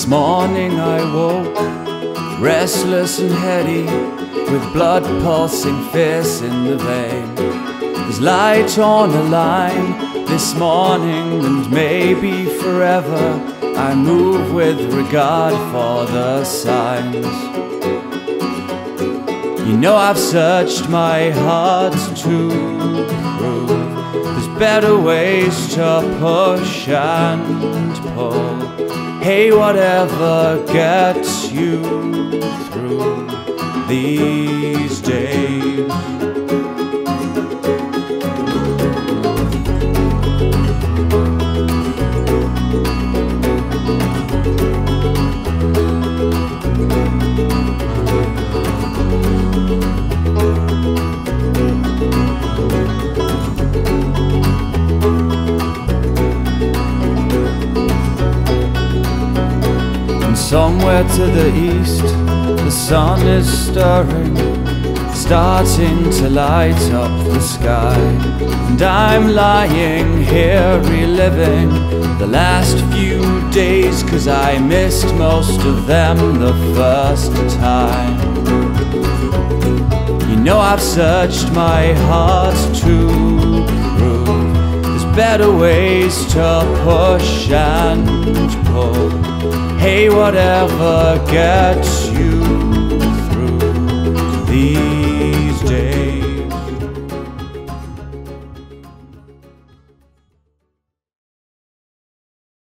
This morning I woke restless and heady, with blood pulsing fierce in the vein. There's light on a line this morning, and maybe forever. I move with regard for the signs. You know I've searched my heart to prove there's better ways to push and pull. Hey, whatever gets you through these days. Somewhere to the east, the sun is stirring, starting to light up the sky. And I'm lying here reliving the last few days, 'cause I missed most of them the first time. You know I've searched my heart to prove there's better ways to push and pull. Hey, whatever gets you through these